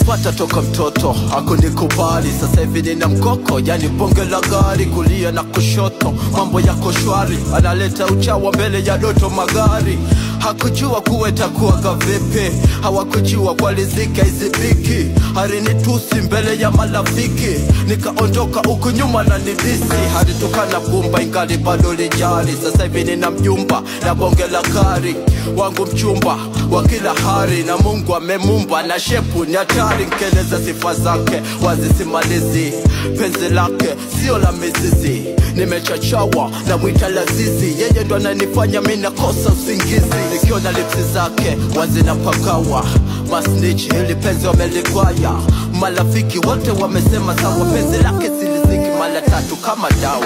Nilimpata toka mtoto, hakunikubali. Sasa hivi nina mkoko, yani bonge la gari. Kulia na kushoto, mambo yako shwari. Analeta uchawa mbele ya doto magari. Hakujua kuwa itakuwaga vipi, hawakujua kwa rizika izibiki. Harinitusi mbele ya marafiki, nikaondoka huku nyuma na nidisi. Haritukana bumba ingali bado lijali. Sasa hivi nina mjumba na bonge la gari. Wangu mchumba wa kila hari, na Mungu amemumba na shepu ni hatari. Nkeleza sifa zake wazi simalizi, penzi lake sio la mizizi. Nimechachawa na mwita lazizi, yeye ndo ananifanya mimi nakosa usingizi. Nikiona lipsi zake wazi na pakawa, masnitch hili penzi wameligwaya. Marafiki wote wamesema sawa, penzi lake siliziki mara tatu kama dawa.